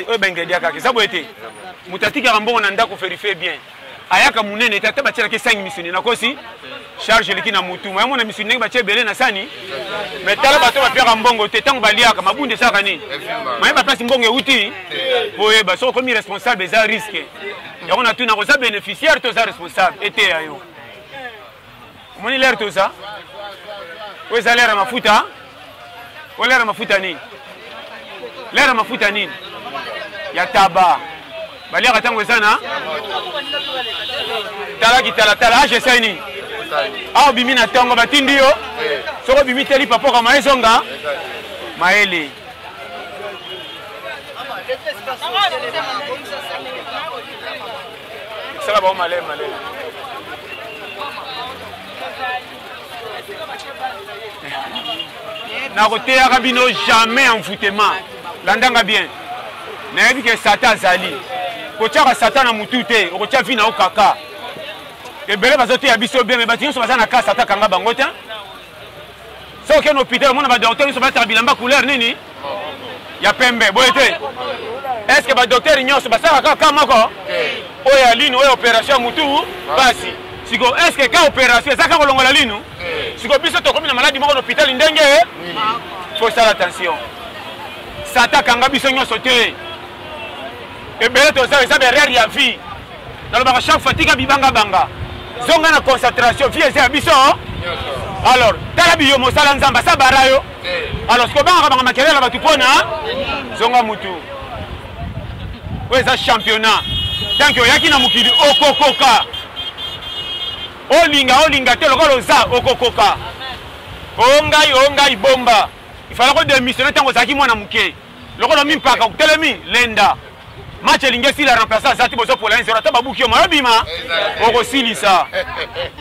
o ingrédient kaka ça boete mutati ka mbongo na ndako vérifier bien ayaka munene tata ba tiela ke 5 misuni na kosi charge leki na mutu moi mona misuni ba tie belé na sani mais tala bato ba pia mbongo te tango baliaka mabunde saka ni moi ba place mbongo euti boye ba so comme responsable za risque ya on a tout na ko za bénéficiaire to za responsable était ayo moni l'air to ça oui ça l'air mafuta ou l'air mafuta ni l'air mafuta ni ya taba balia katango sana tala kitala tala je sais ni ah bimi na tongo batindi yo soko bimi teli papa kama ezonga maele sala ba male na côté arabino jamais en foutement landanga bien na yebi que Satan zali ko tiaka Satan na mutu te ko tia vina o kaka e bele bazote ya biso bien mais batinyo so bazana ka Satan kanga bango te so ke no hôpital mona ba docteur so ba bilamba couleur nini ya pembe boyete est-ce que ba docteur nyonso basaka kaka moko o ya lino o opération mutu basi siko est-ce que ka opération ça ka kolongola lino siko biso to komi na maladie moko na hôpital ndenge faut faire attention Satan kanga biso nyonso te et bien tout ça derrière ya vie dans le chaque fatigue bibanga banga zonga na concentration vie c'est abiso alors talabi yo mosala nzamba sa barayo alors ce que banga makelele ba tupona zonga mutu ouais ça championnat tant que yaki na mukili okokoka olinga te lokolo za okokoka ongai bomba il fallait que démissionner tant que zaki mwana muke lokolo mimpaka kutelemi lenda match lingesi la remplacer Zati bozo pour la 1-0 tababuki mo bima oko silisa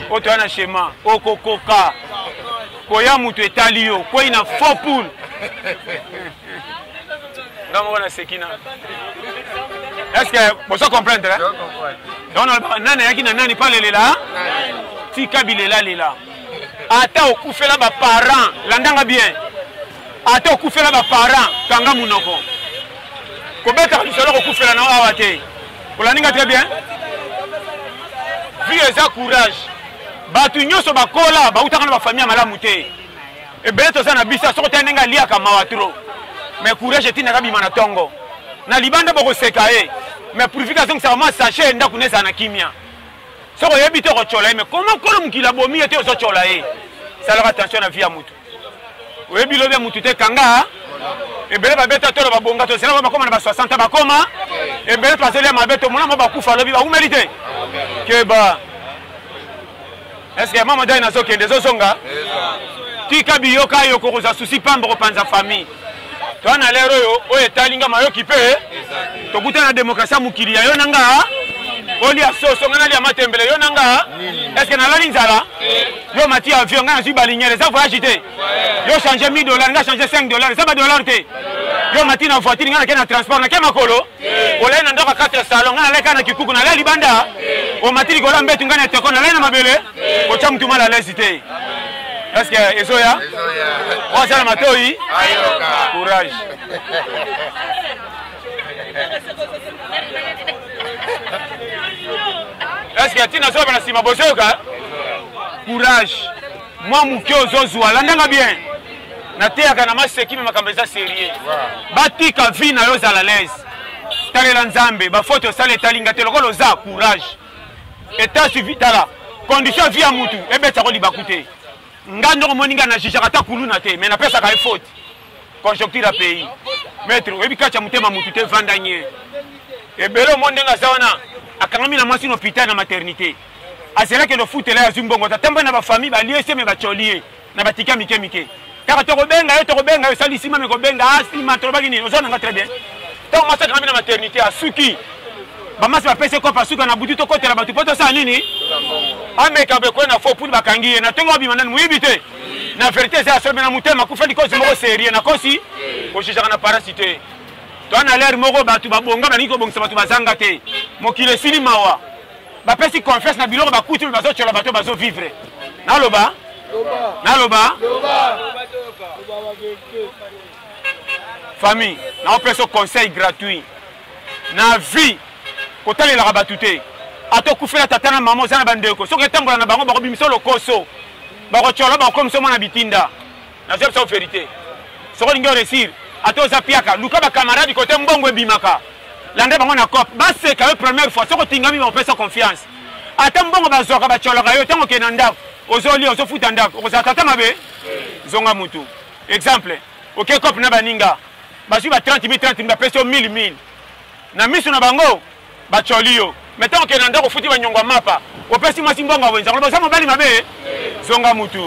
oto ana schéma okokoka koya mutu etalio ko ina faux poule ngamo wana sekina est-ce que bozo comprendre donc nana yaki na nani pale lela ti kabilela lela ata okufela ba parents landanga bien ata okufela ba parents kanga munoko kobeta lisolo kokufela na awa te olaninga très bien vie eza courage batu nyonso bakola bautaka na bafamille malamu te e beto sana bisa soko tenenga liaka mawatro mais courage tina kabima na tongo na libanda boko sekae mais purification ça ma sachet nda kuneza na kimia soko yebi to ko chola mais comment kolo mukila bomi ete ozo chola e sala attention na vie ya mutu oyebi lobe mutu te kanga et bien babeta tolo babonga to sala ba koma na ba 60 ba koma et bien passer ma beto mona ba kufa lobi ba humilité que ba est-ce que maman dai na soke ndezo songa tika biyoka yo ko za souci pamba ko panza famille to na lero yo o etalinga mayo kipe to kuta na démocratie mukili ya yo nanga oli asoso ngana lia matembele yo nanga est-ce que na la linzala yo mati avion ngana si baliniere ça voyage te yo changer $1000 nga changer $5 ça ba dollar te yo mati na voiture ngana kena transport na kema kolo ole na ndoka 4 salon ngana leka na kikuku na la libanda o mati ko la mbetu ngana teko na na mabele o cha mtu mala lesite est-ce que ezoya o sala matoi courage est-ce que tu n'as pas la sima bosoka courage moi mukio zozwa landanga bien na teaka na maseki me makambeza sérieux batika vie na yo za la l'aise talela nzambe ba photo sale talinga te lokolo za courage état suivi tala condition vie ya mutu ebeta ko libakute ngando moninga na jijaka ta kuluna te mais na pesa ka faute conjoncture à pays maître ebika cha mutema mutu te vandanye ebelo mondenga zawana akangami na mwasi hôpital na maternité asela ke no futela ya zimbongo tatemba na ba famille ba liese me ba cholie na batika mike kaka to benga yo salisima me ko benga asima to bagini ozona nga très bien to masa kangami na maternité asuki ba masi ba pese ko pasuka na butu to kotela batu poto sa nini ameka be ko na fo pour bakangiye na tengo bima na muibite na vérité c'est asome na mutema ku feli ko zimo sérieux na kosi ko shishaka na parasité to na l'air moko batu babonga ba niko bongisa batu bazanga te mokile sili mawa ba pesi confiance na biloko ba kutu bazo chola bato bazo vivre naloba famille na on peut ce conseil gratuit na vie kotalela ba tuté ato kufela tata na maman za na bandeko soki etambola na bango bako bimisa lokoso bako chola bako komisa mwana bitinda na zep sa vérité soko lingi réussir ato za piaka luka ba camarade côté mbongo ebimaka lande bango na cop ba c'est ka première fois soko tingami ba pesa confiance ata mbongo bazoka ba chola ka yo tango ke na ndako ozoli ozofuta ndako okozala tata mabe zonga mutu exemple ok cop na baninga bazwi ba 30 000 ba pesa 1000 na misu na bango ba cholio mettons que nanda ko futi ba nyongwa mapa opesi mwasi mbongo wenza ko bazama bali mabe zonga mutu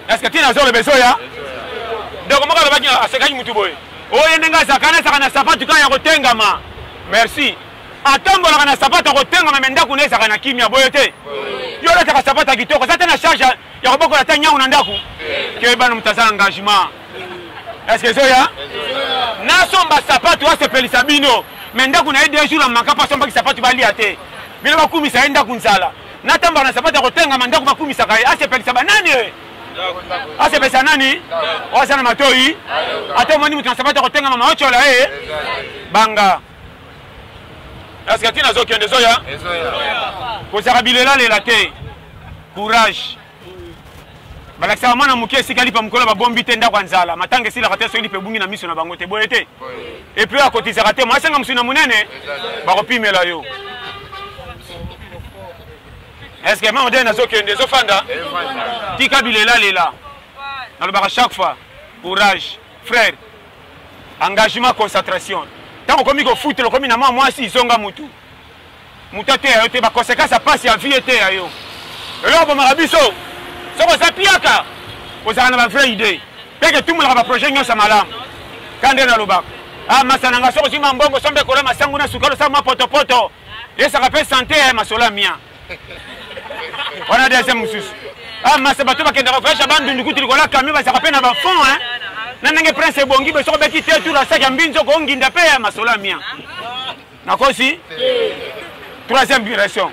est-ce que tina zo le besoya donc moko ba kina asekani mutu boy oye ndenga sakana sapatu kan ya kotengama merci atambola kana sapatu kotengama menda kunesa kana kimia boye te yo la taka sapatu kitoko ça tena charge ya koboko la tanya una ndaku ke bana mutazana engagement est-ce que zoya na somba sapatu asepelisa bino menda kuna ide jours na makapa somba ki sapatu bali ate bino bakumisa enda kunzala na tamba na sapatu kotenga manda ku bakumisa kai asepelisa banani asepelisa nani osana matoi ate moni mutu na sapatu kotenga mama ochola banga est-ce que tina zo kende zoya ko sarabilela lela te courage balakisa mwana muke sikali pa mukolo ba bombi te ndako nzala matange sila kate so lipe bungi na miso na bango te boyete et puis akotisa kate moi senga musina munene ba kopimela yo est-ce que maman dena zo kende zo fanda tika bilela lela na ba chaque fois courage frère engagement concentration tant komi ko foot le komi na moi si zonga mutu mutate ayo te ba conséquence passe ya vie te ayo yo ba marabiso soko sapiaka ozala na ba vraie idée peke tout le monde ba projet nyonso malamu kande na lobaka masana nga soko sima mbongo sombe kola masangu na sukalo sa poto yesa ka pe santé masola mia wana deuxième mususu masa bato bakenda ko fasha bandu ndikuti kola kami ba saka pe na ba fond na nange prince bongi be soko beki te tout la saka mbinzo ko nginda pe masola mia nakosi troisième direction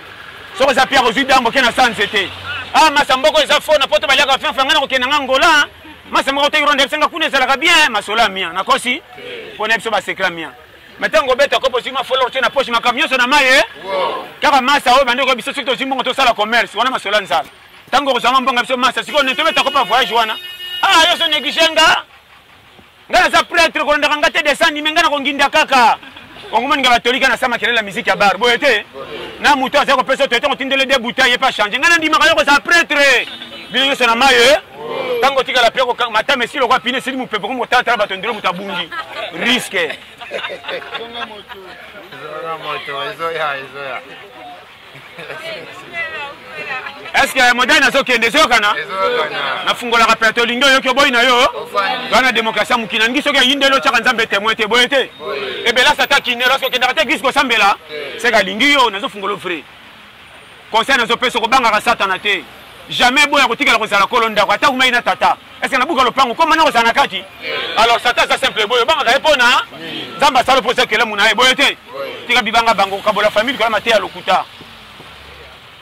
soko sapiaka ozidambo ke na sansete masa mboko eza fo na poto baliaka fanga na kokenda ngola masa mboko te ronde senga kuna ezalaka bien masola mia nakosi pona biso ba secret mia metango beta ko posima folo na poche makamioso na maye kaka masa o bande ko biso sikto zimbongo to sala commerce wana masola nzala tango ko zama mbonga biso masa siko ne to beta ko pa voyage wana yo so negligenga ngana za prêtre ko ndaka ngate descend mengana ko nginda kaka ongumani ngaba tolika na sama kelela musique ya bar boyete na muto aza ko pesa to tindele de bouteille pas changer ngana ndima ka yo za prêtre bilenge so na maye tango tika la peko matame silo kwa pine sili mupepo ko motata bato ndelo mutabungi risque est-ce que moderne azo kende sokana na fungola ka plateau lingo yo ke boy na yo bana démocratie mukina ngi soki yindelo chaka nzambe témoin te boyete e bela sata kine lorsque kende ka te gis ko sambela c'est ka lingi yo nazo fungolo frère conseil nazo peso ko banga ka satana te jamais boya kotika ko sala kolonda ko ata kuma ina tata est-ce que na buka lopango comme na ko sana kati alors sata ça simple boyo banga ka epona nzamba sala poser que le muna e boyete tika bibanga bango kabola famille ko la mate ya lokuta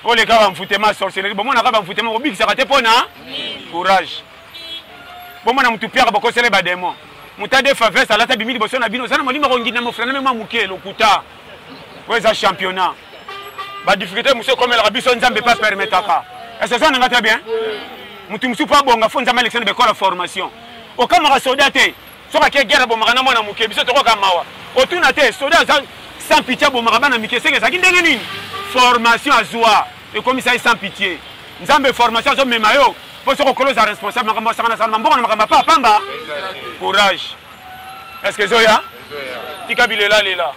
ole ka bamfutema sorcellerie bomona ka bamfutema obikisa kate pona courage bomona mutu piaka bokosele ba démon mutade faveur salata bimili boso na bino sana molima ko ngina mo frère même muke lokuta weza championnat ba difficulté monsieur comme la biso nzambe pas permettre ka est-ce que ça nga très bien mutu musu pa bonga fo nzambe élection de la formation o kama ka soldat te soka ke guerre bomaka na mona muke biso to ko kamawa o tuna te soldat sans pitié bomaka bana mike senge ça kindenge nini formation à joie et comme ça sans pitié nzambe formation zo memayo pour se recoloser à responsable makambo sana sana mbongo na makambo pa pamba courage est-ce que zoya tikabilela lela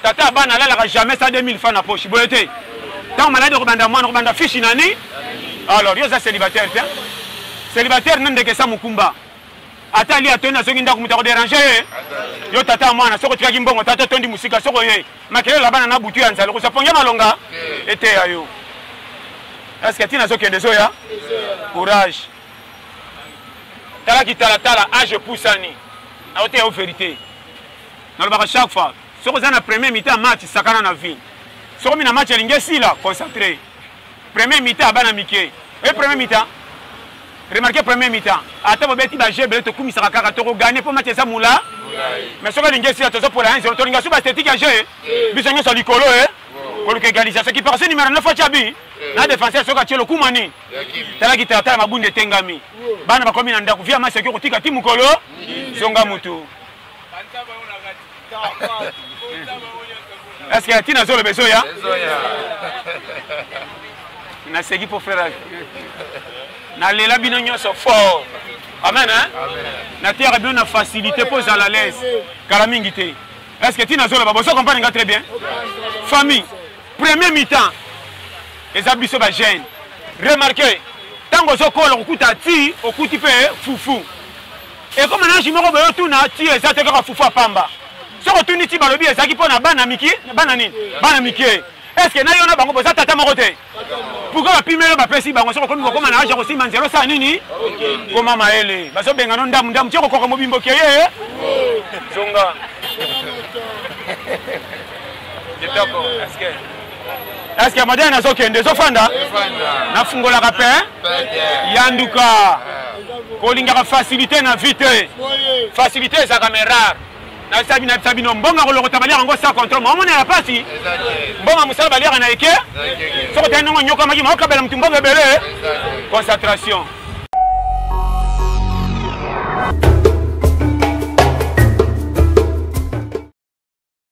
tata bana la jamais ça 2000 francs na poche boyete tant malade ko banda mwana ko banda fishi nani alors yo za célibataire tiens célibataire nande ke sa mukumba ata li atona soki ndako muta ko déranger yo tata mwana soko tikaki mbongo tata tondi musika soko ye makele la bana na butu ya nzala ko saponga malonga ete ayo est-ce que tina soki ndezo ya courage tala ki tala âge poussani a ote au vérité na le ba chaque fois soko za na premier mi-temps match sakana na vie soko mi na match lingesi la concentré premier mi-temps bana mike et premier mi-temps remarquez premier mi-temps ata bobeti ba jeu bele to kumisa kaka to ko gagner pour match ça moula mais soki alingi esila tozopola 1-0 tolinga so baesthétique ya jeu biso nyonso likolo koluka égalisation qui passe numéro 9 achabi na défenseur soki atie lokuma nini talaki tala mabunda etengami bana bakomi na ndako via maseki kotika ti mokolo zonga mutu est-ce que tina zolo besoya na segi pour faire na lela bino nyonso fort amen hein na terre bien na facilité pour à la l'aise kala mingi te est-ce que tina zolo baboso comprendre nga très bien famille premier mi-temps les abisso ba jeune remarquez tango zokola okuta ti okuti pe fufu et comme na jimoko ba tuna ti ezate ka fufu apamba soko tuni ti balobi ezaki pona bana miki bana nini bana miki est-ce que na yona bango boza tata moko te pourquoi ba pimelo ba pesi bango soko komi kokoma na aja ko sima 0 sa nini koma maele baso benga no ndamu tiko koko mobimbo keye zonga jetoko est-ce que madame nazo kende zo fanda na fungola ka pe yanduka kolinga facilité na vite facilité za caméra na sabi no mbonga ko lokota balia ngo sa contrôle mo mona la pasi mbonga musala balia na eke soko tena ngo nyoka maki mo kabela mtu mbonga bele concentration